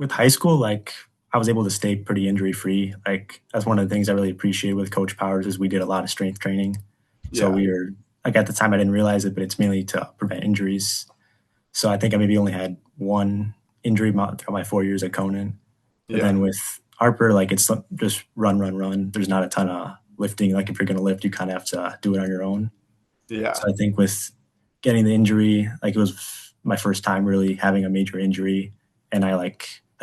with high school, like I was able to stay pretty injury free. Like that's one of the things I really appreciated with Coach Powers is we did a lot of strength training. So Yeah. we were like at the time I didn't realize it, but it's mainly to prevent injuries. So I think I maybe only had one injury throughout my 4 years at Conan. But Yeah. then with Harper, like it's just run, run, run. There's not a ton of lifting. Like if you're going to lift, you kind of have to do it on your own. Yeah. So I think with getting the injury, like it was my first time really having a major injury, and I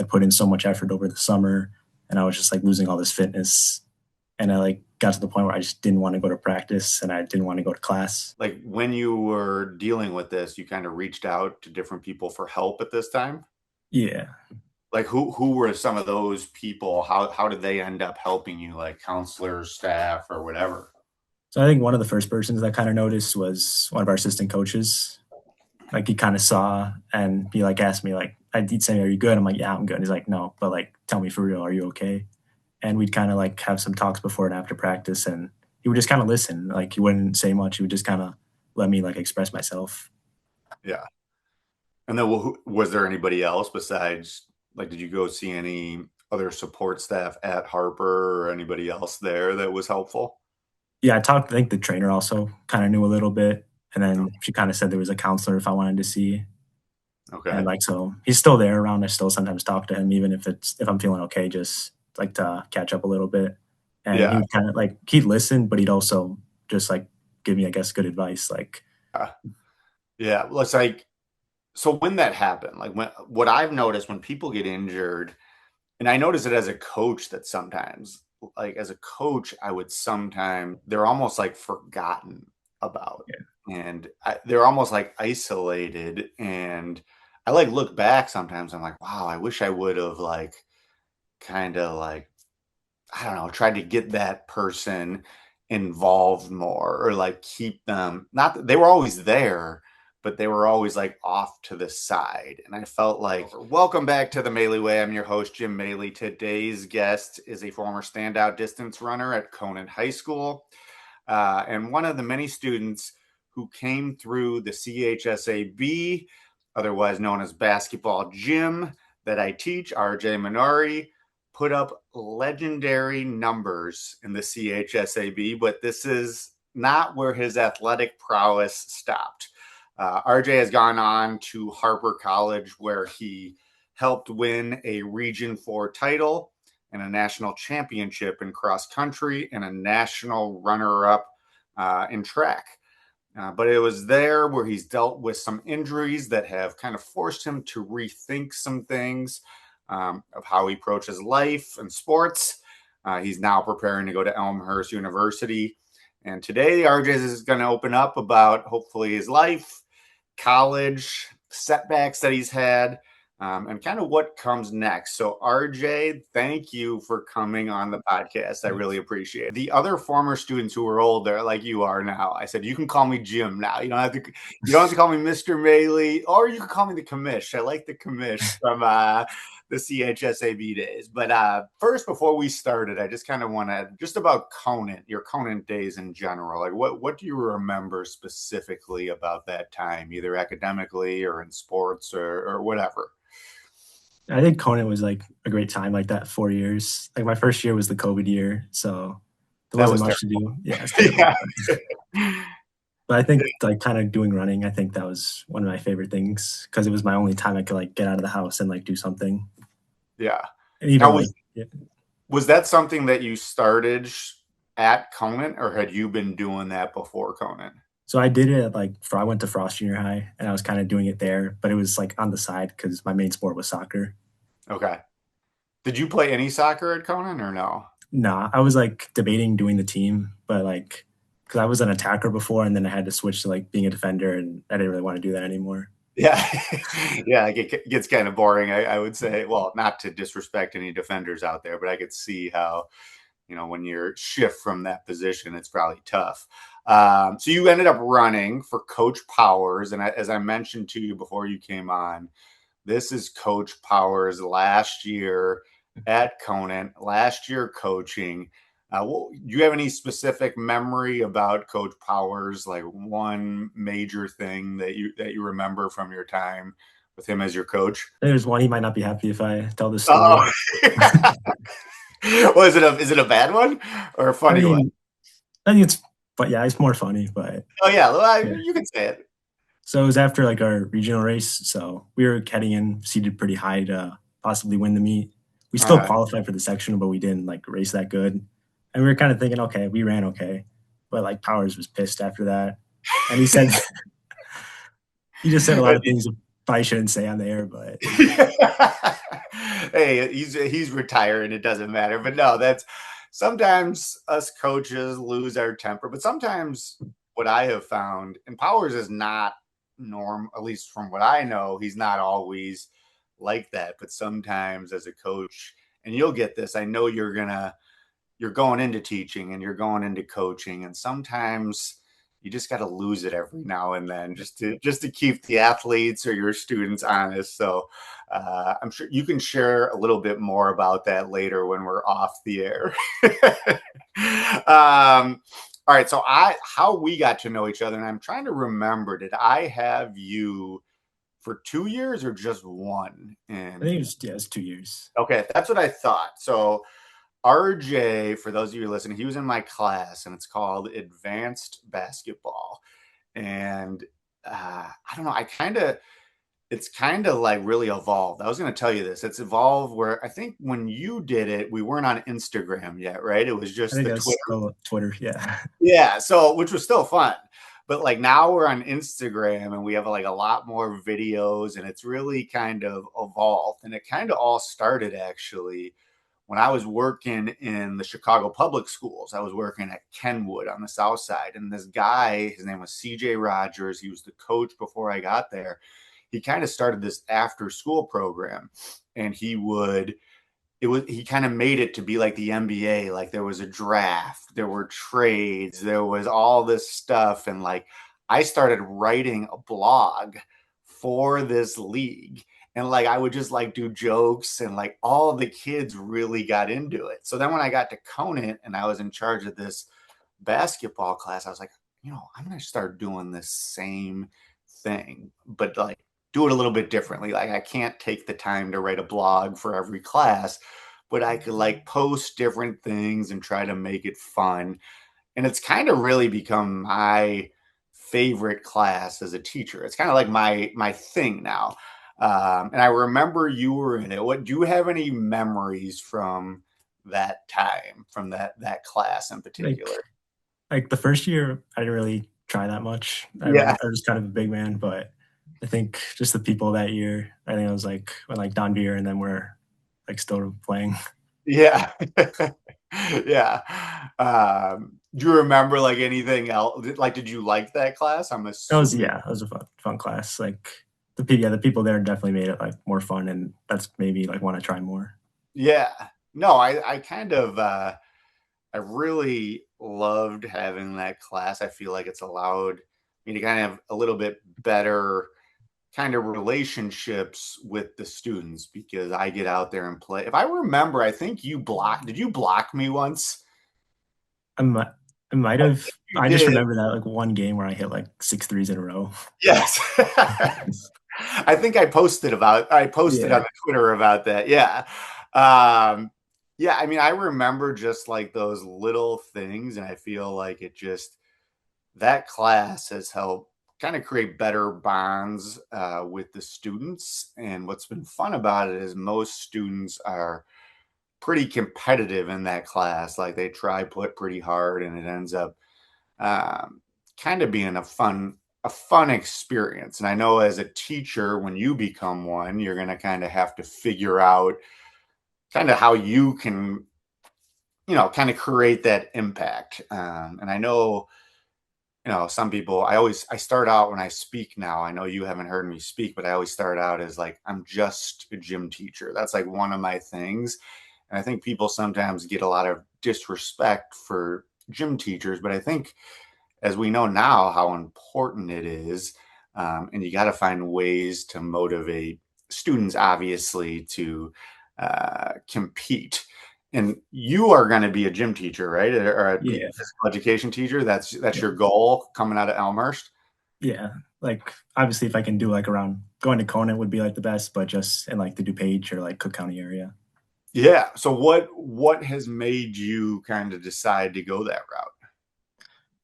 put in so much effort over the summer, and I was just like losing all this fitness, and I like got to the point where I just didn't want to go to practice and I didn't want to go to class. Like when you were dealing with this, you kind of reached out to different people for help at this time? Yeah. Like who were some of those people? How did they end up helping you, like counselors, staff, or whatever? So I think one of the first persons that kind of noticed was one of our assistant coaches. Like he kind of saw and he like asked me like he'd say, "Are you good?" I'm like, "Yeah, I'm good." And he's like, "No, but like tell me for real, are you okay?" And we'd kind of like have some talks before and after practice, and he would just kind of listen. Like he wouldn't say much. He would just kind of let me like express myself. Yeah. And then was there anybody else besides, like, did you go see any other support staff at Harper or anybody else there that was helpful? Yeah, I talked. I think the trainer also kind of knew a little bit, and then she kind of said there was a counselor if I wanted to see. And Okay. like so, he's still there around. I still sometimes talk to him, even if I'm feeling okay, just like to catch up a little bit. And he Yeah. would kind of like he'd listen, but he'd also just like give me, I guess, good advice. Like, Yeah. Well, it's like, so when that happened, like what I've noticed when people get injured, and I notice it as a coach that sometimes, like as a coach, I would sometimes, they're almost like forgotten about, yeah, and they're almost like isolated. And I like look back sometimes, I'm like, wow, I wish I would have like kind of like, I don't know, tried to get that person involved more, or like keep them, not that they were always there, but they were always like off to the side. And I felt like, welcome back to the Maley Way. I'm your host, Jim Maley. Today's guest is a former standout distance runner at Conan High School, and one of the many students who came through the CHSAB, otherwise known as Basketball Gym, that I teach. RJ Minari put up legendary numbers in the CHSAB, but this is not where his athletic prowess stopped. RJ has gone on to Harper College, where he helped win a Region 4 title and a national championship in cross country and a national runner up in track. But it was there where he's dealt with some injuries that have kind of forced him to rethink some things of how he approaches life and sports. He's now preparing to go to Elmhurst University. And today, RJ is going to open up about hopefully his life, college, setbacks that he's had, and kind of what comes next. So, RJ, thank you for coming on the podcast. I really appreciate it. The other former students who were older, like you are now, I said you can call me Jim now. You don't have to call me Mr. Maley, or you can call me the commish. I like the commish from the CHSAB days. But first, before we started, I just kind of want to just about Conan, your Conan days in general. Like, what do you remember specifically about that time, either academically or in sports or whatever? I think Conan was like a great time, like that 4 years. Like my first year was the COVID year, so there That wasn't was much to do. Yeah, it's terrible. terrible. Yeah. But I think like kind of doing running, I think that was one of my favorite things because it was my only time I could like get out of the house and like do something. Yeah. And even Now, like yeah. was that something that you started at Conan, or had you been doing that before Conan? So I did it at like I went to Frost Junior High and I was kind of doing it there, but it was like on the side because my main sport was soccer. Okay. Did you play any soccer at Conan or no? Nah, I was like debating doing the team, but like because I was an attacker before and then I had to switch to like being a defender and I didn't really want to do that anymore. Yeah. Yeah, it gets kind of boring, I would say. Well, not to disrespect any defenders out there, but I could see how, when you're shift from that position, it's probably tough. So you ended up running for Coach Powers. And as I mentioned to you before you came on, this is Coach Powers last year at Conan, last year coaching. Do you have any specific memory about Coach Powers? Like one major thing that you remember from your time with him as your coach? There's one he might not be happy if I tell this story. Oh, well, is it a bad one or a I funny one? mean, I think it's, but yeah, it's more funny. But Oh yeah, well, yeah. you can say it. So it was after like our regional race. So we were heading in seated pretty high to possibly win the meet. We still Uh, qualified for the sectional, but we didn't like race that good. And we were kind of thinking, okay, we ran okay. But like Powers was pissed after that. And he said, he just said a lot of things I probably shouldn't say on the air, but hey, he's retiring. It doesn't matter. But no, that's sometimes us coaches lose our temper. But sometimes what I have found, and Powers is not norm, at least from what I know, he's not always like that. But sometimes as a coach, and you'll get this. I know you're going into teaching and you're going into coaching, and sometimes you just got to lose it every now and then just to keep the athletes or your students honest. So I'm sure you can share a little bit more about that later when we're off the air. All right, so I how we got to know each other, and I'm trying to remember, did I have you for 2 years or just one? I think And it was, yeah, it's 2 years. okay, that's what I thought. So RJ, for those of you listening, he was in my class, and it's called Advanced Basketball. And I don't know, it's kind of like really evolved. I was going to tell you this. It's evolved where I think when you did it, we weren't on Instagram yet, right? It was I just think the it was Twitter. still Twitter. Yeah. Yeah, so which was still fun. But like now we're on Instagram and we have like a lot more videos, and it's really kind of evolved. And it kind of all started actually when I was working in the Chicago public schools. I was working at Kenwood on the south side. And this guy, his name was CJ Rogers. He was the coach before I got there. He kind of started this after school program, and he kind of made it to be like the NBA. Like there was a draft, there were trades, there was all this stuff. And like I started writing a blog for this league. And like I would just like do jokes, and like all the kids really got into it. So then when I got to Conant and I was in charge of this basketball class, I was like, I'm going to start doing this same thing, but like do it a little bit differently. Like I can't take the time to write a blog for every class, but I could like post different things and try to make it fun. And it's kind of really become my favorite class as a teacher. It's kind of like my thing now. And I remember you were in it. What do you have any memories from that time, from that class in like particular? like the first year, I didn't really try that much. Yeah. I was kind of a big man, but I think just the people that year, I think it was like when like Don Beer and then we're like still playing. Yeah. Yeah. Do you remember like anything else? Like, did you like that class? I'm That was, assuming. yeah, that was a fun class. Like the people, yeah, the people there definitely made it like more fun, and that's made me like want to try more. Yeah. No, I kind of I really loved having that class. I feel like it's allowed me to kind of have a little bit better kind of relationships with the students because I get out there and play. If I remember, I think did you block me once? I might, I might I have. think you I just did. remember that like one game where I hit like 6 threes in a row. Yes. I think I posted Yeah, on the Twitter about that. Yeah. Um, yeah, I mean, I remember just like those little things, and I feel like that class has helped kind of create better bonds with the students. And what's been fun about it is most students are pretty competitive in that class. Like they try put pretty hard, and it ends up um, kind of being a fun experience. And I know as a teacher, when you become one, you're going to kind of have to figure out kind of how you can, kind of create that impact. And I know, some people, I start out when I speak now. I know you haven't heard me speak, but I always start out as like, I'm just a gym teacher. That's like one of my things. And I think people sometimes get a lot of disrespect for gym teachers, but I think as we know now how important it is, and you got to find ways to motivate students, obviously, to compete. And you are going to be a gym teacher, right, or a yeah, physical education teacher. That's yeah, your goal coming out of Elmhurst. yeah. Like obviously, if I can do like around going to Conant would be like the best, but just in like the DuPage or like Cook County area. Yeah. So what has made you kind of decide to go that route?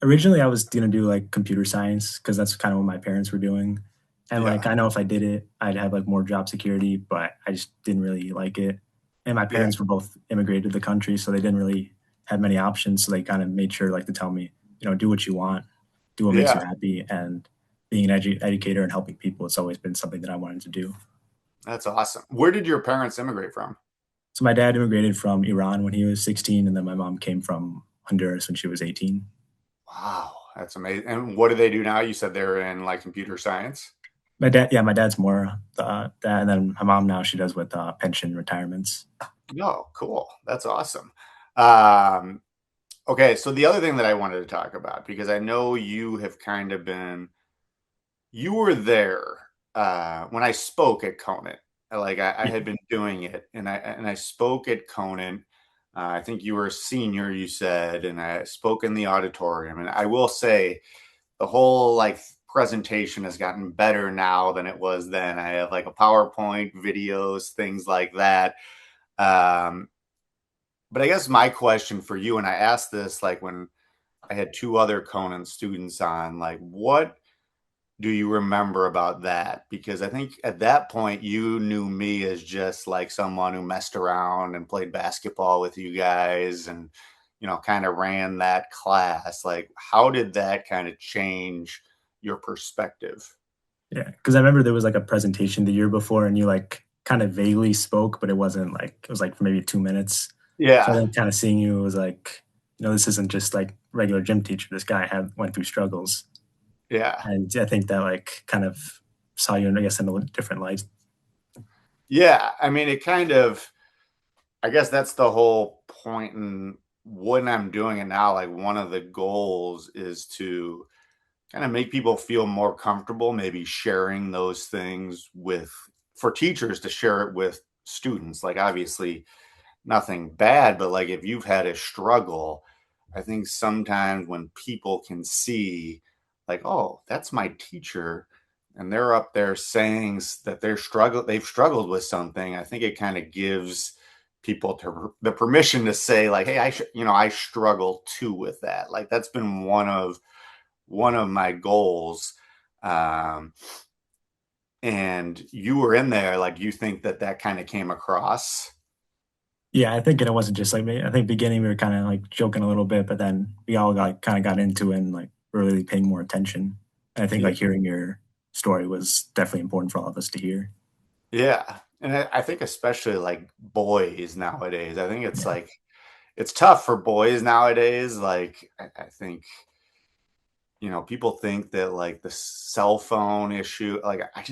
Originally, I was gonna do like computer science because that's kind of what my parents were doing, and like Yeah. I know if I did it, I'd have like more job security, but I just didn't really like it. And my Yeah. parents were both immigrated to the country, so they didn't really have many options. So they kind of made sure like to tell me, do what you want, do what makes Yeah. you happy, and being an educator and helping people, it's always been something that I wanted to do. That's awesome. Where did your parents immigrate from? So my dad immigrated from Iran when he was 16, and then my mom came from Honduras when she was 18. Wow, that's amazing. And what do they do now? You said they're in like computer science. My dad, yeah, my dad's more that, and then my mom now she does with pension retirements. No, cool. That's awesome. Um, okay, so the other thing that I wanted to talk about, because I know you have kind of been, you were there when I spoke at Conant. Like I Yeah, had been doing it, and I spoke at Conant. I think you were a senior, you said, and I spoke in the auditorium. And I will say, the whole like presentation has gotten better now than it was then. I have like a PowerPoint, videos, things like that. Um, but I guess my question for you, and I asked this like when I had two other Conan students on, like, what do you remember about that? Because I think at that point you knew me as just like someone who messed around and played basketball with you guys and, kind of ran that class. Like, how did that kind of change your perspective? yeah, because I remember there was like a presentation the year before, and you like kind of vaguely spoke, but it wasn't like it was like for maybe 2 minutes. So I Yeah. think kind of seeing you was like, this isn't just like regular gym teacher. This guy had went through struggles, Yeah. and I think that like kind of saw you, I guess, in a different light. Yeah. I mean, it kind of, I guess that's the whole point. And when I'm doing it now, like one of the goals is to kind of make people feel more comfortable, maybe sharing those things with, for teachers to share it with students. Like, obviously, nothing bad, but like if you've had a struggle, I think sometimes when people can see, like, oh, that's my teacher, and they're up there saying that they've struggled with something. I think it kind of gives people the permission to say, like, hey, I struggle too with that. Like that's been one of my goals. Um, and you were in there, like, you think that kind of came across. Yeah, I think it wasn't just like me. I think beginning we were kind of like joking a little bit, but then we all got kind of got into it and like really paying more attention. And I think Yeah. like hearing your story was definitely important for all of us to hear. Yeah. And I think especially like boys nowadays, I think it's Yeah, like it's tough for boys nowadays. Like I think, people think that like the cell phone issue, like I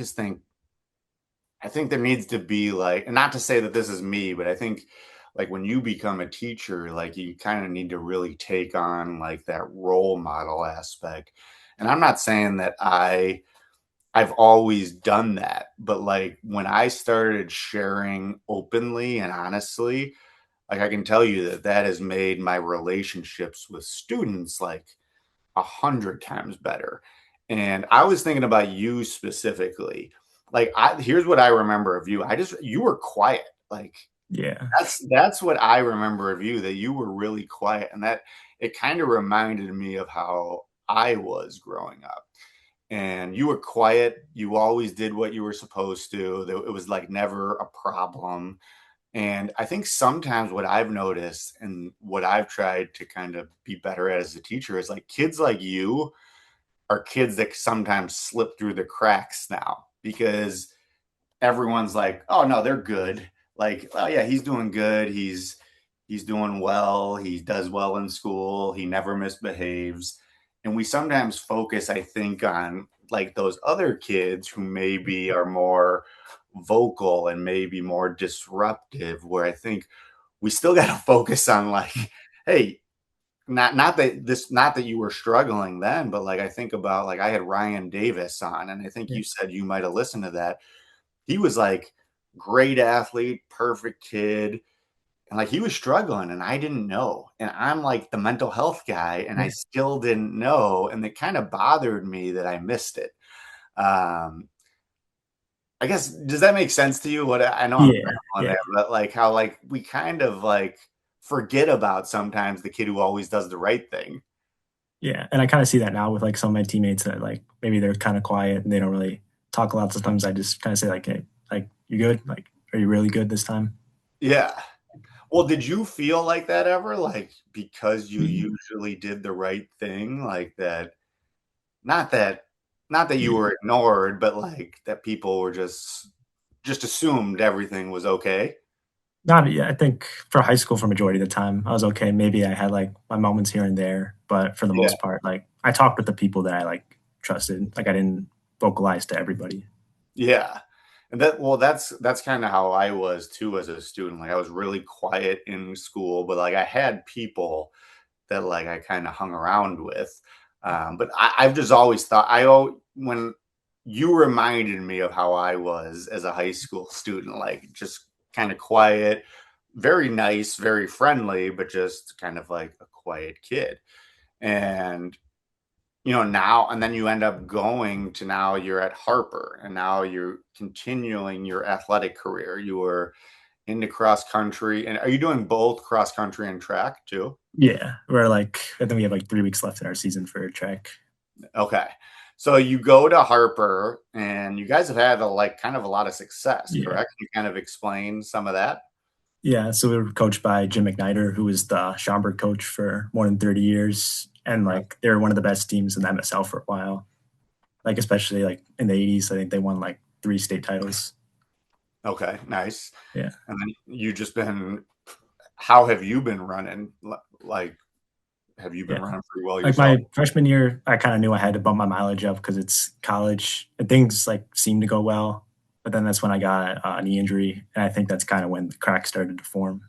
think there needs to be like, and not to say that this is me, but I think like when you become a teacher, like you kind of need to really take on like that role model aspect. And I'm not saying that I've always done that, but like when I started sharing openly and honestly, like I can tell you that has made my relationships with students like 100 times better. And I was thinking about you specifically. Like here's what I remember of you. You were quiet. Like yeah, that's what I remember of you, that you were really quiet, and that it kind of reminded me of how I was growing up. And you were quiet. You always did what you were supposed to. It was like never a problem. And I think sometimes what I've noticed and what I've tried to kind of be better at as a teacher is like kids like you are kids that sometimes slip through the cracks now because everyone's like, oh no, they're good. Like, oh yeah, he's doing good. He's doing well. He does well in school. He never misbehaves. And we sometimes focus, I think, on like those other kids who maybe are more vocal and maybe more disruptive, where I think we still got to focus on like, hey, not that you were struggling then, but like I think about like I had Ryan Davis on, and I think yeah, you said you might have listened to that. He was like great athlete, perfect kid, and like he was struggling and I didn't know. And I'm like the mental health guy and I yeah. still didn't know, and it kind of bothered me that I missed it. Um I guess does that make sense to you? What I know I'm Yeah, on yeah, there, but like how like we kind of like forget about sometimes the kid who always does the right thing. yeah. And I kind of see that now with like some of my teammates that like maybe they're kind of quiet and they don't really talk a lot. Sometimes I just kind of say like, "Hey, like you good? Like, are you really good this time?" Yeah. Well, did you feel like that ever? Like because you Mm, usually did the right thing, like that not that not that you yeah. were ignored, but like that people were just assumed everything was okay? Not yeah. I think for high school, for majority of the time, I was okay. Maybe I had like my moments here and there, but for the Yeah. most part, like I talked with the people that I like trusted. Like I didn't vocalize to everybody. Yeah. And that's kinda how I was too as a student. Like I was really quiet in school, but like I had people that like I kind of hung around with. But I've just always thought when you reminded me of how I was as a high school student, like just kind of quiet, very nice, very friendly, but just kind of like a quiet kid. And now and then you end up going to now you're at Harper and now you're continuing your athletic career. You were into cross country. And are you doing both cross country and track too? Yeah, we're like I think we have like 3 weeks left in our season for track. Okay. So you go to Harper and you guys have had like kind of a lot of success, Yeah. correct? Can you kind of explain some of that? Yeah, so we were coached by Jim McNider, who was the Schaumburg coach for more than 30 years, and, Right. like, they were one of the best teams in the MSL for a while, like, especially, like, in the '80s, I think they won, like, 3 state titles. Okay, nice. Yeah, And then you just been how have you been running? Like have you been yeah. running pretty well Like, yourself? my freshman year, I kinda knew I had to bump my mileage up because it's college, and things, like, seemed to go well, but then that's when I got a knee injury, and I think that's kinda when the cracks started to form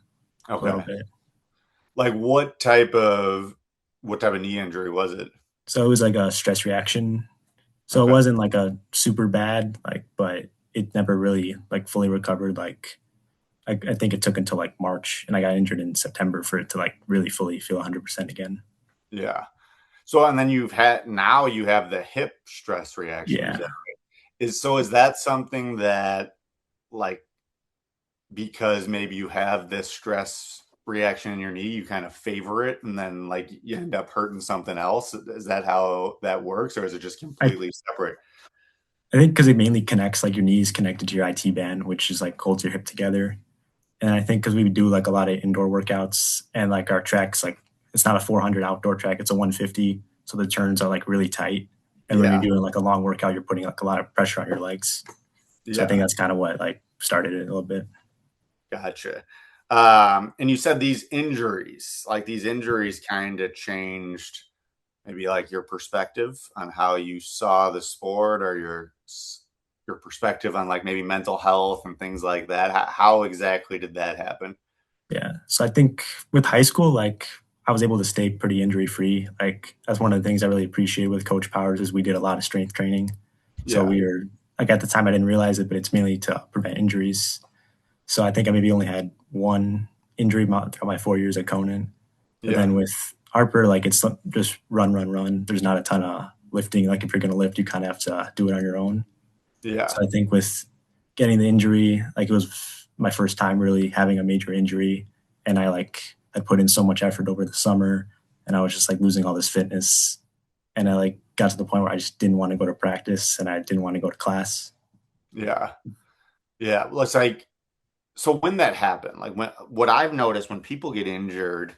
a little Okay. bit. Like what type of knee injury was it? So it was like a stress reaction. So it Okay. wasn't like a super bad, like, but it never really like fully recovered. Like I think it took until like March, and I got injured in September for it to like really fully feel 100% again. Yeah. So and then now you have the hip stress reaction. Yeah, Is that something that like because maybe you have this stress reaction in your knee, you kind of favor it and then like you end up hurting something else? Is that how that works or is it just I completely separate? I think because it mainly connects like your knees connected to your IT band, which is like holds your hip together. And I think because we do like a lot of indoor workouts and like our tracks, like it's not a 400 outdoor track, it's a 150, so the turns are like really tight. And when you're Yeah. doing like a long workout, you're putting like a lot of pressure on your legs. So I think Yeah. that's kind of what like started it a little bit. Gotcha. And you said these injuries kind of changed maybe like your perspective on how you saw the sport or your perspective on like maybe mental health and things like that. How exactly did that happen? Yeah. So I think with high school, like I was able to stay pretty injury free. Like that's one of the things I really appreciated with Coach Powers is we did a lot of strength training. So Yeah. we were like at the time I didn't realize it, but it's mainly to prevent injuries. So I think I maybe only had one injury throughout my 4 years at Conan. But Yeah. then with Harper, like it's just run, run, run. There's not a ton of lifting. Like if you're going to lift, you kind of have to do it on your own. Yeah. So I think with getting the injury, like it was my first time really having a major injury, and I put in so much effort over the summer, and I was just like losing all this fitness, and I like got to the point where I just didn't want to go to practice and I didn't want to go to class. Yeah. Yeah. Well, it's like so when that happened, like when what I've noticed when people get injured,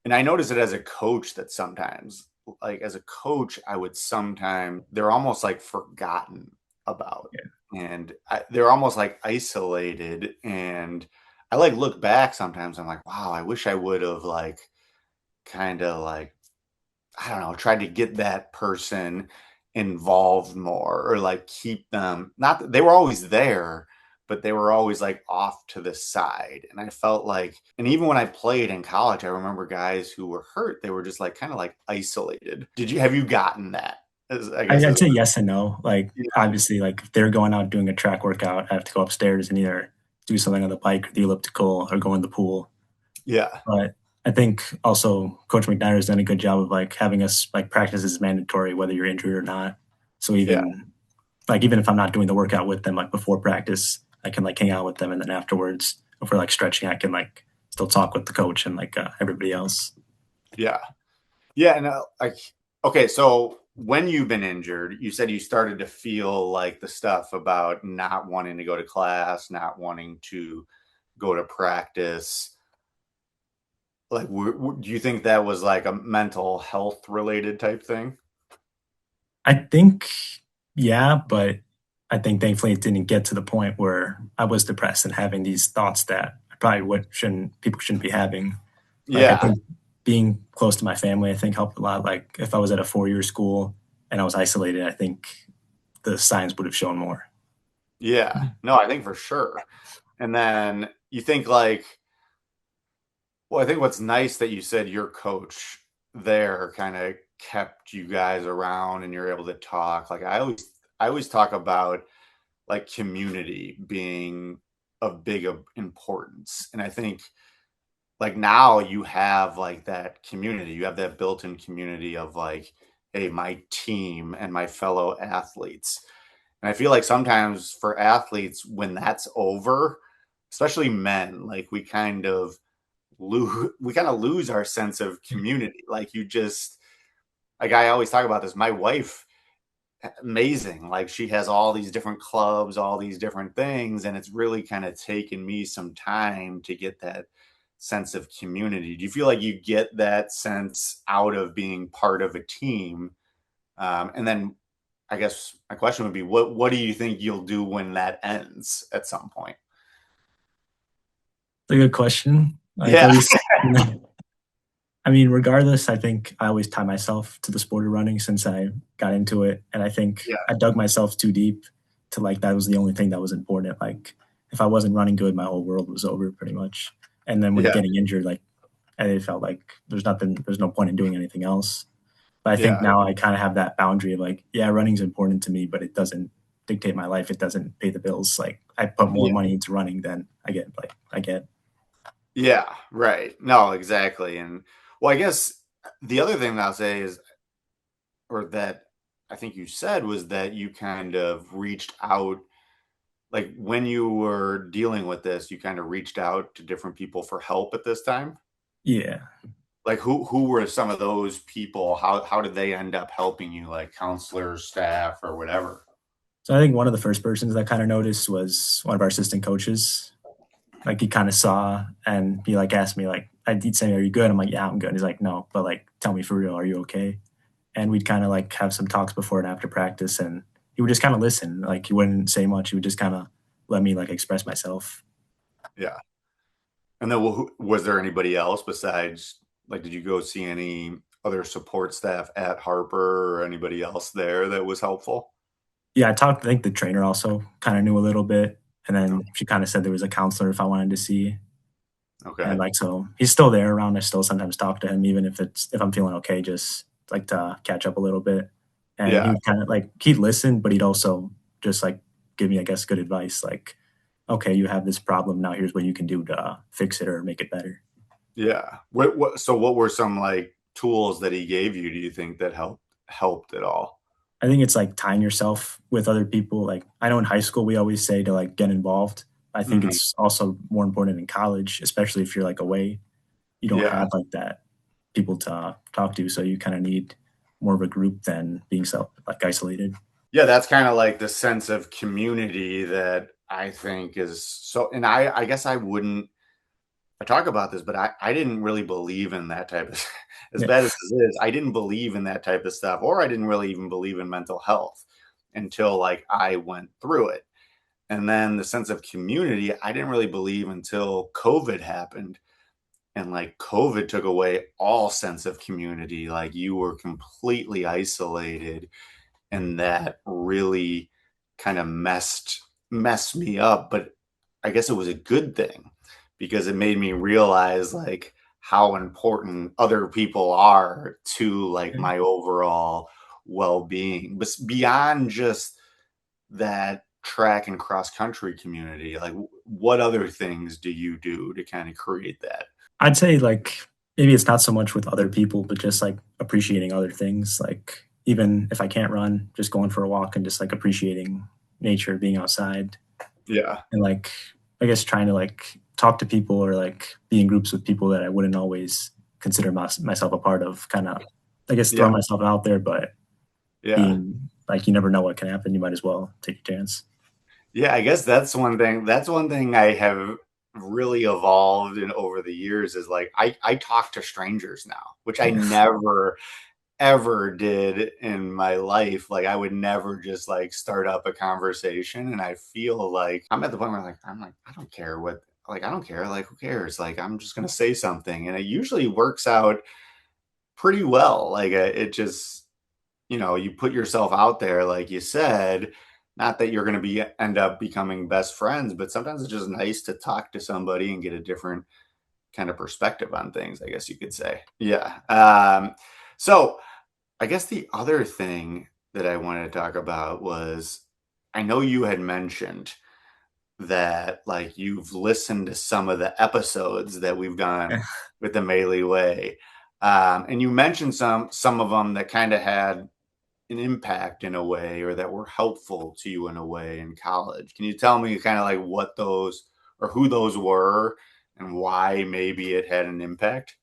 and I notice it as a coach that sometimes, like as a coach, I would sometimes they're almost like forgotten about, Yeah, and they're almost like isolated. And I like look back sometimes. I'm like, wow, I wish I would have like kind of like I don't know, tried to get that person involved more or like keep them not that they were always there, but they were always like off to the side. And I felt like, and even when I played in college, I remember guys who were hurt, they were just like kind of like isolated. Have you gotten that? I guess I'd as say yes and no. Like yeah, obviously, like if they're going out doing a track workout, I have to go upstairs and either do something on the bike or the elliptical or go in the pool. yeah, But I think also Coach McNair has done a good job of like having us like practice is mandatory whether you're injured or not. So yeah, even like even if I'm not doing the workout with them, like before practice, I can like hang out with them, and then afterwards, if we're like stretching, I can like still talk with the coach and like everybody else. Yeah. Yeah, and like, okay, so when you've been injured, you said you started to feel like the stuff about not wanting to go to class, not wanting to go to practice. Like, do you think that was like a mental health related type thing? I think, yeah, but I think thankfully it didn't get to the point where I was depressed and having these thoughts that I probably would shouldn't people shouldn't be having. Like I Yeah, think being close to my family, I think helped a lot. Like if I was at a 4-year school and I was isolated, I think the signs would have shown more. yeah. No, I think for sure. And then you think like, well, I think what's nice that you said your coach there kind of kept you guys around and you're able to talk. Like I always talk about like community being of big of importance. And I think like now you have like that community, you have that built-in community of like, hey, my team and my fellow athletes. And I feel like sometimes for athletes, when that's over, especially men, like we kind of lose our sense of community. Like you just like I always talk about this. My wife, amazing. Like she has all these different clubs, all these different things, and it's really kind of taken me some time to get that sense of community. Do you feel like you get that sense out of being part of a team? And then I guess my question would be, what do you think you'll do when that ends at some point? It's a good question. Like at Yeah, least, I mean, regardless, I think I always tie myself to the sport of running since I got into it, and I think yeah, I dug myself too deep to like that was the only thing that was important. Like if I wasn't running good, my whole world was over pretty much. And then when yeah, getting injured, like I felt like there's no point in doing anything else. But I think yeah, now I kind of have that boundary of like, yeah, running's important to me, but it doesn't dictate my life. It doesn't pay the bills. Like I put more yeah, money into running than I get. yeah. Right. No, exactly. And well, I guess the other thing that I'll say is, or that I think you said was that you kind of reached out, like when you were dealing with this, you kind of reached out to different people for help at this time. Yeah. Like who were some of those people? How did they end up helping you, like counselors, staff, or whatever? So I think one of the first persons that kind of noticed was one of our assistant coaches. Like he kind of saw and he like asked me like, he'd say, "Are you good?" I'm like, "Yeah, I'm good." He's like, "No, but like, tell me for real, are you okay?" And we'd kind of like have some talks before and after practice, and he would just kind of listen. Like he wouldn't say much. He would just kind of let me like express myself. Yeah. And then was there anybody else besides, like, did you go see any other support staff at Harper or anybody else there that was helpful? Yeah, I talked. I think the trainer also kind of knew a little bit, and No. then she kind of said there was a counselor if I wanted to see. And Okay. like so, he's still there around. I still sometimes talk to him, even if I'm feeling okay, just like to catch up a little bit. And he Yeah. would kind of like he'd listen, but he'd also just like give me, I guess, good advice. Like, okay, you have this problem now. Here's what you can do to fix it or make it better. Yeah. So what were some like tools that he gave you, do you think that helped at all? I think it's like tying yourself with other people. Like I know in high school we always say to like get involved. I think Mhm. it's also more important in college, especially if you're like away. You don't Yeah. have like that people to talk to, so you kind of need more of a group than being like isolated. Yeah, that's kind of like the sense of community that I think is so, and I guess I talk about this, but I didn't really believe in that type of as Yeah, bad as this is, I didn't believe in that type of stuff, or I didn't really even believe in mental health until like I went through it. And then the sense of community, I didn't really believe until COVID happened. And like COVID took away all sense of community. Like you were completely isolated, and that really kind of messed me up. But I guess it was a good thing because it made me realize like how important other people are to like my overall well-being, but beyond just that track and cross country community. Like what other things do you do to kind of create that? I'd say like maybe it's not so much with other people, but just like appreciating other things. Like even if I can't run, just going for a walk and just like appreciating nature, being outside, Yeah. and like I guess trying to like talk to people or like be in groups with people that I wouldn't always consider myself a part of. Kind of, I guess, Yeah. throwing myself out there, but Yeah. being like you never know what can happen. You might as well take a chance. Yeah, I guess that's one thing. That's one thing I have really evolved in over the years is like I talk to strangers now, which I Yeah, never ever did in my life. Like I would never just like start up a conversation. And I feel like I'm at the point where I'm like, I don't care what like I don't care. Like who cares? Like I'm just gonna say something. And it usually works out pretty well. Like it just you put yourself out there, like you said, not that you're going to be end up becoming best friends, but sometimes it's just nice to talk to somebody and get a different kind of perspective on things, I guess you could say. Yeah. So I guess the other thing that I wanted to talk about was I know you had mentioned that like you've listened to some of the episodes that we've done with the Maley Way. And you mentioned some of them that kind of had an impact in a way or that were helpful to you in a way in college. Can you tell me kind of like what those or who those were and why maybe it had an impact?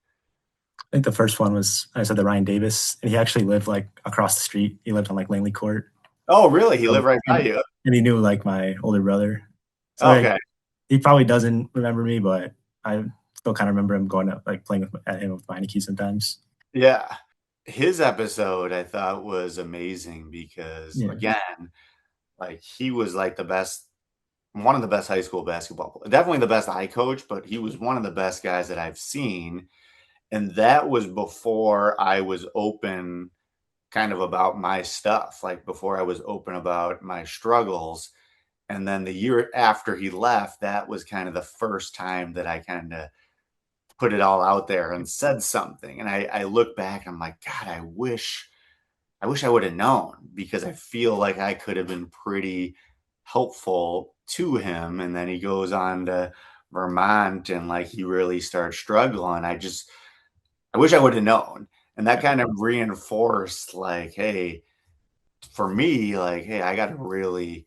I think the first one was I said the Ryan Davis, and he actually lived like across the street. He lived on like Langley Court, Oh, really? He lived so, right by you. and he knew like my older brother. So like Okay. he probably doesn't remember me, but I still kind of remember him going to like playing at him with Meineke sometimes. Yeah. His episode I thought was amazing because Yeah, again, like he was like the best one of the best high school basketball players. Definitely the best I coached, but he was one of the best guys that I've seen. And that was before I was open kind of about my stuff, like before I was open about my struggles. And then the year after he left, that was kind of the first time that I kind of put it all out there and said something. And I look back and I'm like, God, I wish I would have known because I feel like I could have been pretty helpful to him. And then he goes on to Vermont and like he really starts struggling. I wish I would have known. And that kind of reinforced like, hey, for me, like, hey, I gotta really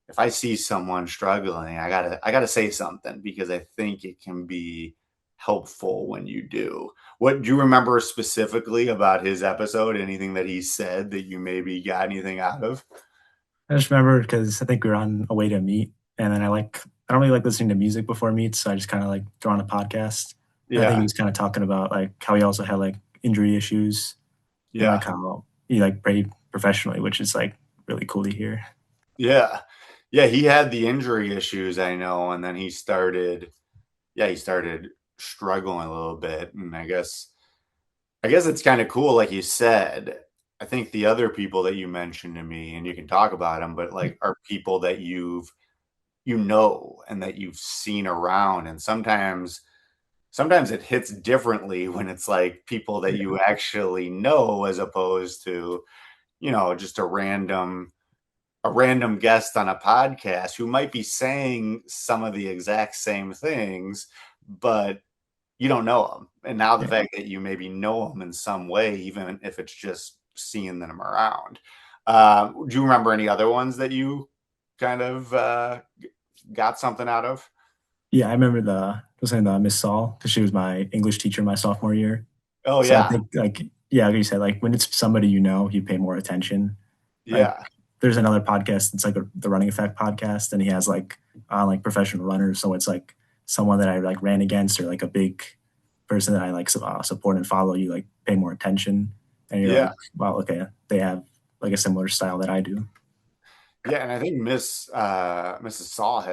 if I see someone struggling, I gotta say something because I think it can be helpful when you do. What do you remember specifically about his episode? Anything that he said that you maybe got anything out of? I just remember because I think we were on a way to meet, and then I don't really like listening to music before meets, so I just kind of like throw on a podcast. And I think he Yeah, was kind of talking about like how he also had like injury issues and like yeah, how he like played professionally, which is like really cool to hear. yeah, yeah. He had the injury issues, I know, and then he started struggling a little bit, and I guess it's kind of cool, like you said. I think the other people that you mentioned to me, and you can talk about them, but like are people that and that you've seen around, and sometimes it hits differently when it's like people that Yeah, you actually know as opposed to just a random guest on a podcast who might be saying some of the exact same things, but you don't know them. And now the yeah. fact that you maybe know them in some way, even if it's just seeing them around. Do you remember any other ones that you kind of got something out of? Yeah, I remember listening to Miss Saul because she was my English teacher my sophomore year. Oh So I yeah, think like yeah, like you said, like when it's somebody you know, you pay more attention. Like yeah, there's another podcast, it's like the Running Effect podcast, and he has like on like professional runners. So it's like someone that I like ran against or like a big person that I like support and follow. You like pay more attention, and you're yeah, like, wow, okay, they have like a similar style that I do. yeah. And I think Mrs. Saul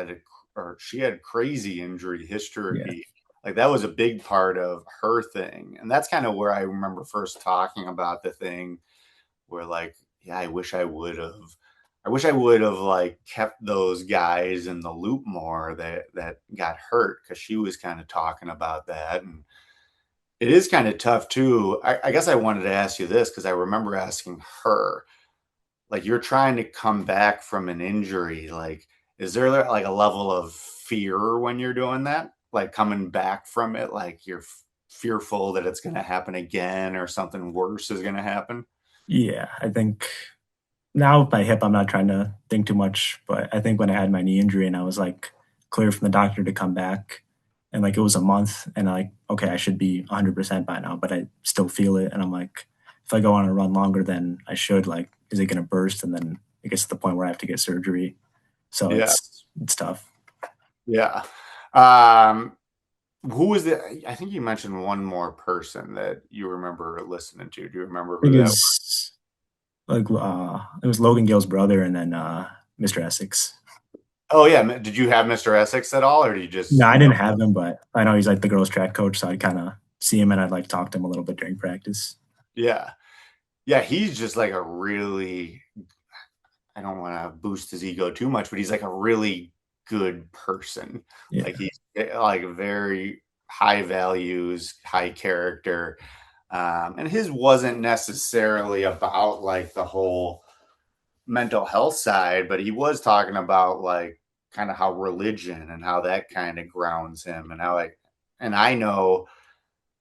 or she had crazy injury Yeah, history. Like that was a big part of her thing, and that's kind of where I remember first talking about the thing where like, yeah, I wish I would have like kept those guys in the loop more that got hurt because she was kind of talking about that. And it is kind of tough too. I guess I wanted to ask you this because I remember asking her, like, you're trying to come back from an injury. Like, is there like a level of fear when you're doing that? Like coming back from it, like you're fearful that it's going to happen again or something worse is going to happen? Yeah, I think now with my hip, I'm not trying to think too much, but I think when I had my knee injury and I was like clear from the doctor to come back, and like it was a month, and like okay, I should be 100% by now, but I still feel it, and I'm like, if I go on a run longer than I should, like, is it gonna burst? And then it gets to the point where I have to get surgery. So Yeah. it's tough. Yeah. Um, who was the? I think you mentioned one more person that you remember listening to. Do you remember I who think that was? it was Logan Gill's brother, and then Mr. Essex. Oh yeah. Did you have Mr. Essex at all, or do you No, just I know? didn't have him, but I know he's like the girls' track coach, so I'd kind of see him and I'd like talk to him a little bit during practice. Yeah. Yeah. He's just like a really. I don't want to boost his ego too much, but he's like a really good person. Like Yeah, he's like very high values, high character. And his wasn't necessarily about like the whole mental health side, but he was talking about like kind of how religion and how that kind of grounds him and how like, and I know,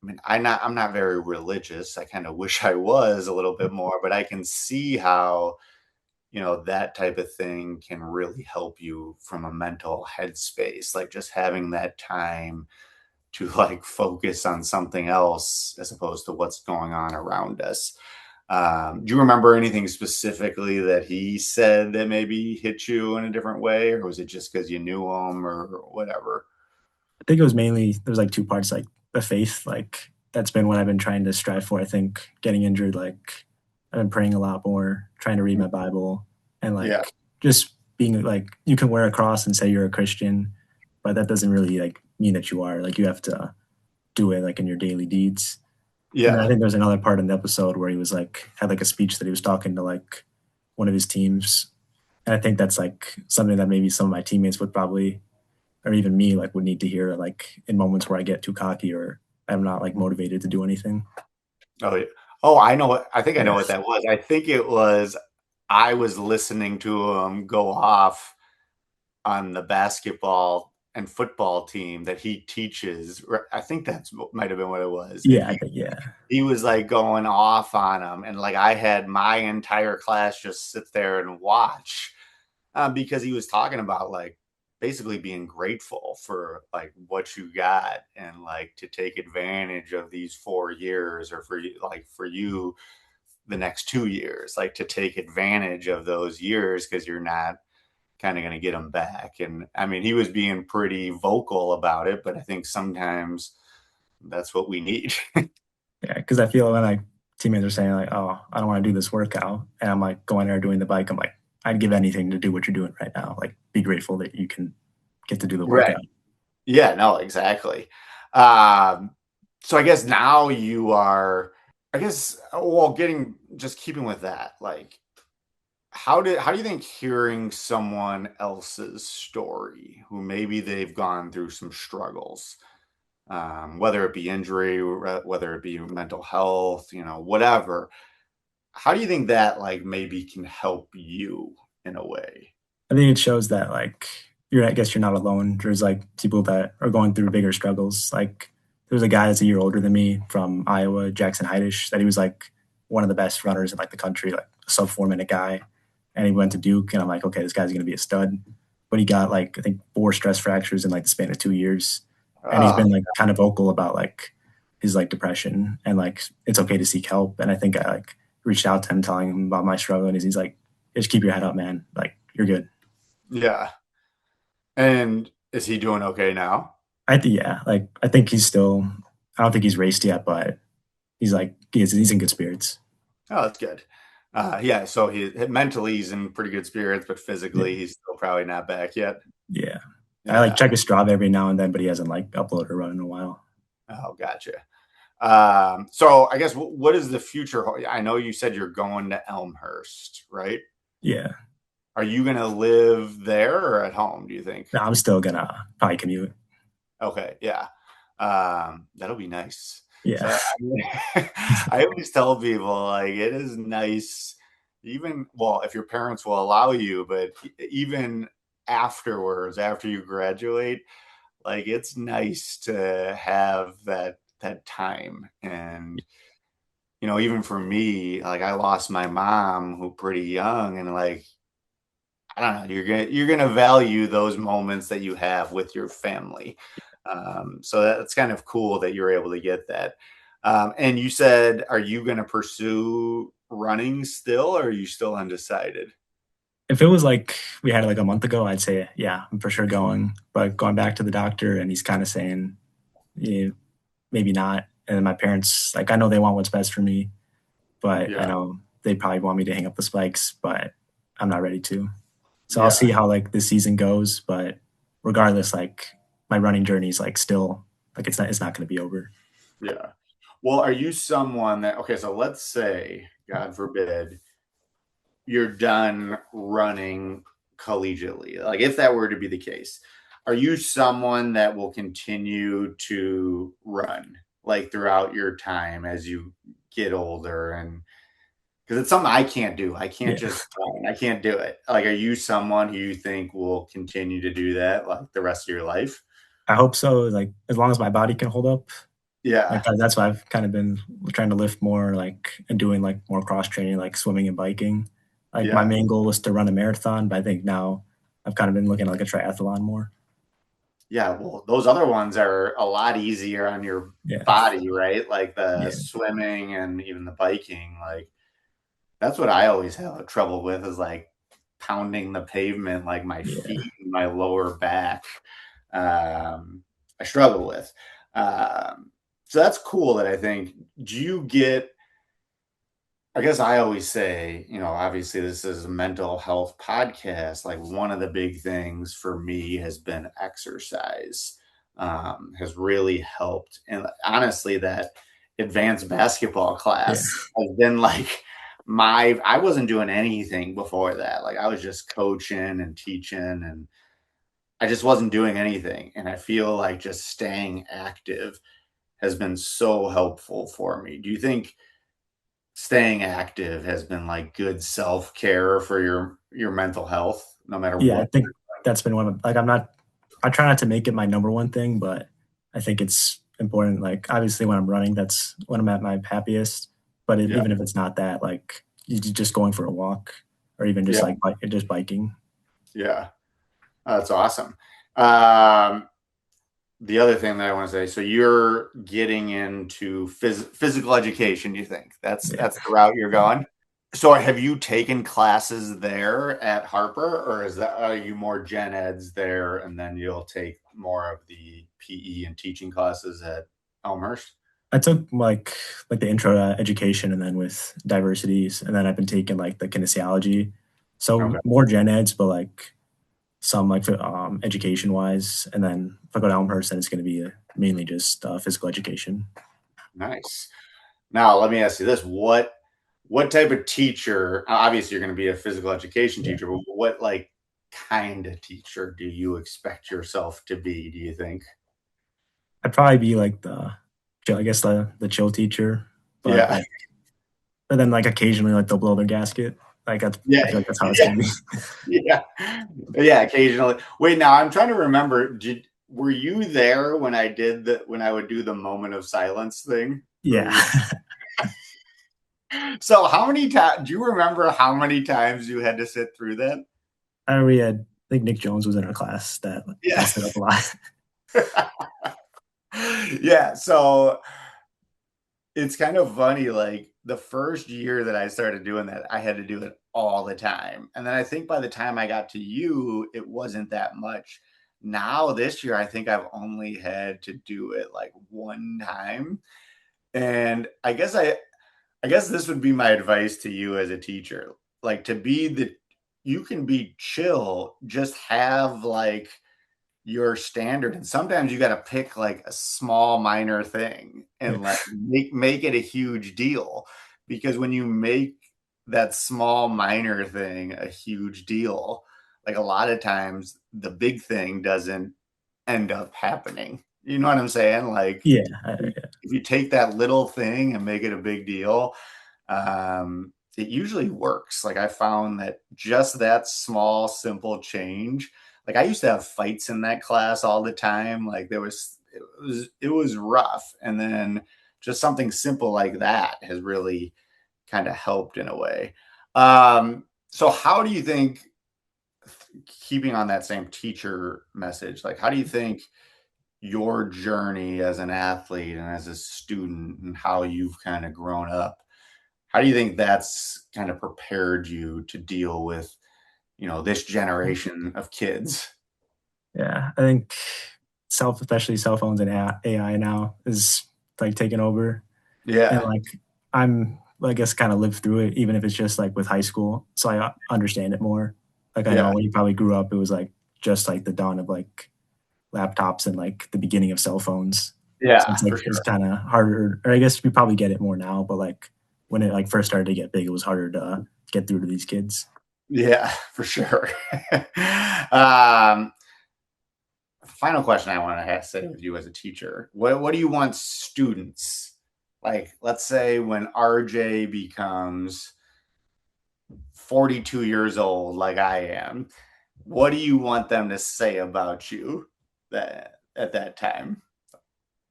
I mean, I'm not very religious. I kind of wish I was a little bit more, but I can see how, that type of thing can really help you from a mental headspace, like just having that time to like focus on something else as opposed to what's going on around us. Do you remember anything specifically that he said that maybe hit you in a different way, or was it just because you knew him or whatever? I think it was mainly there's like two parts, like the faith, like that's been what I've been trying to strive for. I think getting injured, like I've been praying a lot more, trying to read my Bible, and Yeah, like just being like you can wear a cross and say you're a Christian, but that doesn't really like mean that you are. Like you have to do it like in your daily deeds. And then I yeah. think there's another part in the episode where he was like had like a speech that he was talking to like one of his teams. And I think that's like something that maybe some of my teammates would probably or even me like would need to hear like in moments where I get too cocky or I'm not like motivated to do anything. Oh, yeah. Oh, I know what I think I know Yeah. what that was. I think it was I was listening to him go off on the basketball and football team that he teaches. I think that's might have been what it was. And Yeah, I he think yeah. he was like going off on him, and like I had my entire class just sit there and watch, because he was talking about like basically being grateful for like what you got and like to take advantage of these 4 years, or for you, like for you the next 2 years, like to take advantage of those years because you're not kind of going to get them back. And I mean, he was being pretty vocal about it, but I think sometimes that's what we need. Yeah, because I feel when like teammates are saying like, "Oh, I don't want to do this workout," and I'm like going there doing the bike, I'm like, I'd give anything to do what you're doing right now. Like, be grateful that you can get to do the Right. workout. Yeah, no, exactly. Um, so I guess now you are, I guess, well, getting just keeping with that, like, how do you think hearing someone else's story, who maybe they've gone through some struggles, whether it be injury, whether it be mental health, whatever, how do you think that like maybe can help you in a way? I think it shows that like I guess you're not alone. There's like people that are going through bigger struggles. Like there's a guy that's a year older than me from Iowa, Jackson Heidish, that he was like one of the best runners in like the country, like a sub 4 minute guy. And he went to Duke, and I'm like, okay, this guy's gonna be a stud. But he got like I think 4 stress fractures in like the span of 2 years, and he's Uh, been like kind of vocal about like his like depression and like it's okay to seek help. And I think I like reached out to him, telling him about my struggle, and he's like, just keep your head up, man. Like you're good. yeah. And is he doing okay now? I think yeah, like I think he's still. I don't think he's raced yet, but he's like he's in good spirits. Oh, that's good. Yeah, so he mentally he's in pretty good spirits, but Yeah, physically he's still probably not back yet. yeah. I like Yeah. check his Strava every now and then, but he hasn't like uploaded a run in a while. Oh, gotcha. So I guess what is the future? I know you said you're going to Elmhurst, right? Yeah, Are you going to live there or at home, do you think? no, I'm still gonna probably commute. Okay, yeah. That'll be nice. Yeah, So I always tell people like it is nice, even well, if your parents will allow you, but even afterwards, after you graduate, like it's nice to have that time. And even for me, like I lost my mom who pretty young, and like I don't know, you're gonna value those moments that you have with your family. So that's kind of cool that you're able to get that. And you said, are you gonna pursue running still, or are you still undecided? If it was like we had it like a month ago, I'd say, yeah, I'm for sure going. But going back to the doctor and he's kind of saying, yeah, maybe not. And my parents, like, I know they want what's best for me, but I Yeah, know they probably want me to hang up the spikes, but I'm not ready to. So I'll yeah, see how like this season goes. But regardless, like my running journey is like still like it's not going to be over. yeah. Well, are you someone that, okay, so let's say, God forbid, you're done running collegiately. Like if that were to be the case, are you someone that will continue to run like throughout your time as you get older? And because it's something I can't do. I can't Yeah, just run. I can't do it. Like, are you someone who you think will continue to do that like the rest of your life? I hope so. Like as long as my body can hold up, like Yeah. that's why I've kind of been trying to lift more, like and doing like more cross training, like swimming and biking. Like my Yeah. main goal was to run a marathon, but I think now I've kind of been looking at like a triathlon more. Yeah, well, those other ones are a lot easier on your Yeah, body, right? Like the yeah, swimming and even the biking. Like that's what I always have trouble with is like pounding the pavement, like my yeah. feet and my lower back. Um, I struggle with. So that's cool that I think. Do you get I guess I always say, obviously this is a mental health podcast. Like one of the big things for me has been exercise, has really helped. And honestly, that advanced basketball Yeah. class has been like I wasn't doing anything before that. Like I was just coaching and teaching and I just wasn't doing anything. And I feel like just staying active has been so helpful for me. Do you think staying active has been like good self-care for your mental health no matter Yeah, I what? think that's been one of like I try not to make it my number one thing, but I think it's important. Like obviously when I'm running, that's when I'm at my happiest. But Yeah, even if it's not that, like you just going for a walk or even just yeah, like just biking. yeah. That's awesome. um the other thing that I want to say, so you're getting into physical education, you think Yeah. that's the route you're going? So have you taken classes there at Harper, or are you more gen eds there and then you'll take more of the PE and teaching classes at Elmhurst? I took like the intro to education and then with diversities and then I've been taking like the kinesiology. So Okay, more gen eds, but like some like for, education wise. And then if I go to Elmhurst, then it's going to be mainly just physical education. nice. Now, let me ask you this: what type of teacher? Obviously, you're going to be a physical education Yeah. teacher, but what like kind of teacher do you expect yourself to be? Do you think? I'd probably be like I guess the chill teacher, but Yeah, like, but then like occasionally like they'll blow their gasket. Like I yeah, feel like that's how it's yeah, gonna be. yeah, yeah. Occasionally. Wait, now I'm trying to remember. Were you there when when I would do the moment of silence thing? Yeah, So how many times do you remember how many times you had to sit through that? we had I think Nick Jones was in our class that Yeah. messed it up a lot. Yeah, so it's kind of funny, like, the first year that I started doing that, I had to do it all the time, and then I think by the time I got to you, it wasn't that much. Now this year, I think I've only had to do it, like, 1 time, and I guess this would be my advice to you as a teacher, like, to be the you can be chill, just have, like, your standard, and sometimes you got to pick like a small minor thing Yeah, and like make it a huge deal, because when you make that small minor thing a huge deal, like a lot of times the big thing doesn't end up happening. You know what I'm saying? Like yeah, if you take that little thing and make it a big deal, it usually works. Like I found that just that small, simple change. Like I used to have fights in that class all the time. Like it was rough. And then just something simple like that has really kind of helped in a way. So how do you think, keeping on that same teacher message, like how do you think your journey as an athlete and as a student and how you've kind of grown up, how do you think that's kind of prepared you to deal with, this generation of kids? Yeah, I think especially cell phones and AI now is like taking over, and Yeah. like I guess kind of lived through it, even if it's just like with high school, so I understand it more. Like I know Yeah. when you probably grew up, it was like just like the dawn of like laptops and like the beginning of cell phones. So Yeah, it's like for it's sure. kind of harder, or I guess we probably get it more now, but like when it like first started to get big, it was harder to get through to these kids. Yeah, for sure. um, Final question I want to say with you as a teacher. What do you want students, like, let's say when RJ becomes 42 years old, like I am, what do you want them to say about you that at that time?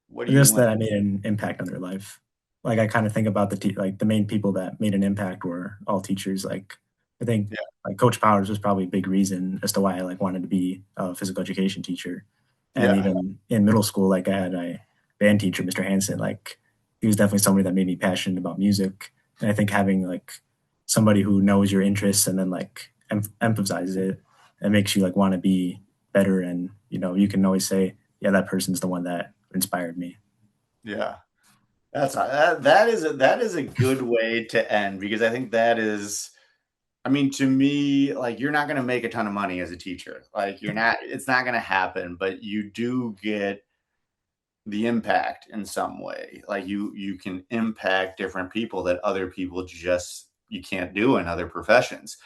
What do you Just want that I them made an impact on their life. Like I kind of think about like the main people that made an impact were all teachers. Like I think Yeah, like Coach Powers was probably a big reason as to why I like wanted to be a physical education teacher. And yeah, even in middle school, like I had a band teacher, Mr. Hansen. Like he was definitely somebody that made me passionate about music. And I think having like somebody who knows your interests and then like emphasizes it, it makes you like want to be better. And you can always say, yeah, that person's the one that inspired me. yeah. That is a good way to end, because I think that is, I mean, to me, like, you're not going to make a ton of money as a teacher. Like, it's not going to happen, but you do get the impact in some way. Like, you can impact different people that other people just you can't do in other professions.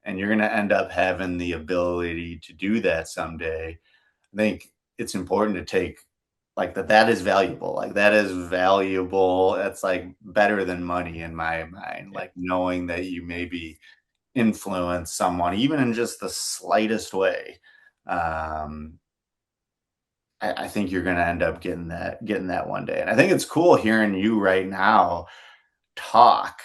And you're going to end up having the ability to do that someday. I think it's important to take, like, that is valuable. Like, that is valuable. That's like better than money in my mind. Yeah. Like, knowing that you maybe influence someone, even in just the slightest way. Um, I think you're going to end up getting that one day. And I think it's cool hearing you right now talk.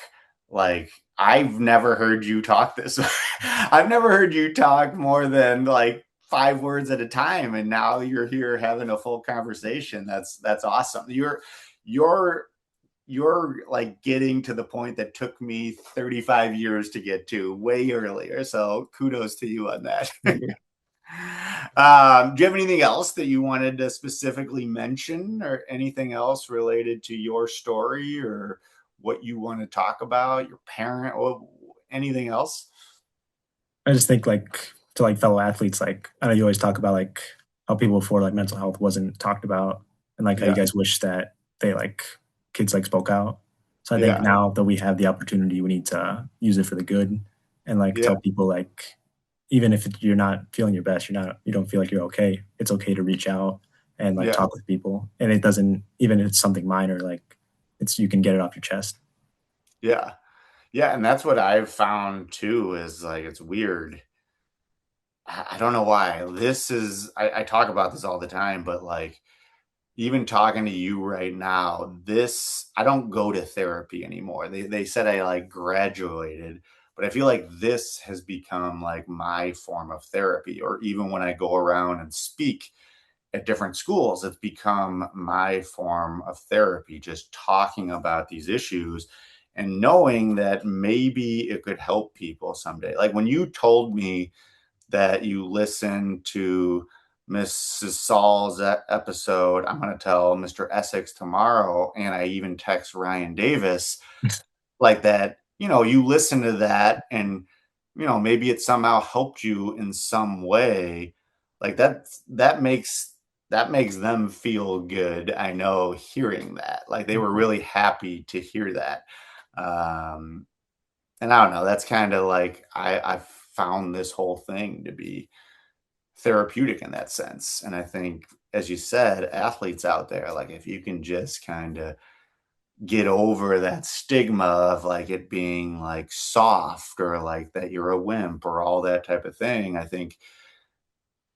Like, I've never heard you talk this. I've never heard you talk more than like 5 words at a time, and now you're here having a full conversation. That's awesome. You're like getting to the point that took me 35 years to get to way earlier. So kudos to you on that. Thank you. Do you have anything else that you wanted to specifically mention, or anything else related to your story, or what you want to talk about, your parent, or anything else? I just think like to like fellow athletes, like I know you always talk about like how people before like mental health wasn't talked about, and like how you Yeah. guys wish that they like kids like spoke out. So I think Yeah. now that we have the opportunity, we need to use it for the good and like Yeah. tell people like even if you're not feeling your best, you don't feel like you're okay. It's okay to reach out and like Yeah. talk with people, and it doesn't even if it's something minor, like it's you can get it off your chest. Yeah. Yeah. And that's what I've found too, is like, it's weird. I don't know why. I talk about this all the time, but like, even talking to you right now, I don't go to therapy anymore. They said I like graduated, but I feel like this has become like my form of therapy. Or even when I go around and speak at different schools, it's become my form of therapy, just talking about these issues and knowing that maybe it could help people someday. Like when you told me that you listen to Mrs. Saul's episode, I'm going to tell Mr. Essex tomorrow. And I even text Ryan Davis like that. You listen to that, and, maybe it somehow helped you in some way. Like that makes them feel good. I know, hearing that, like they were really happy to hear that. Um, and I don't know, that's kind of like, I've found this whole thing to be therapeutic in that sense. And I think, as you said, athletes out there, like if you can just kind of get over that stigma of like it being like soft, or like that you're a wimp, or all that type of thing, I think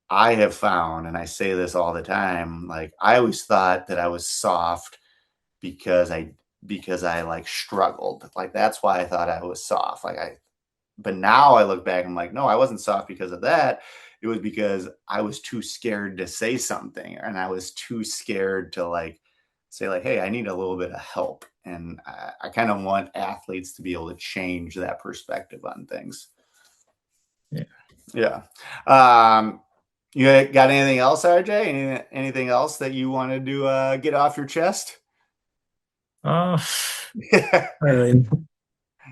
I have found, and I say this all the time, like I always thought that I was soft because I like struggled. Like that's why I thought I was soft. But now I look back, I'm like, no, I wasn't soft because of that. It was because I was too scared to say something, and I was too scared to like say like, hey, I need a little bit of help. And I kind of want athletes to be able to change that perspective on things. Yeah. Yeah. Um, you got anything else, RJ? Anything else that you wanted to get off your chest? Uh, I really,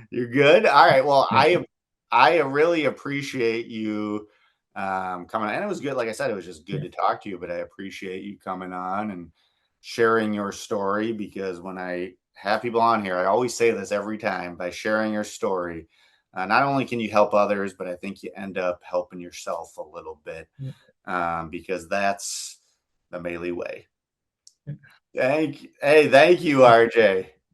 You're good. All right. Well, yeah, I really appreciate you coming on. And it was good. Like I said, it was just good yeah, to talk to you. But I appreciate you coming on and sharing your story, because when I have people on here, I always say this every time: by sharing your story, not only can you help others, but I think you end up helping yourself a little bit, yeah, because that's the Maley way. yeah. Thank you, RJ.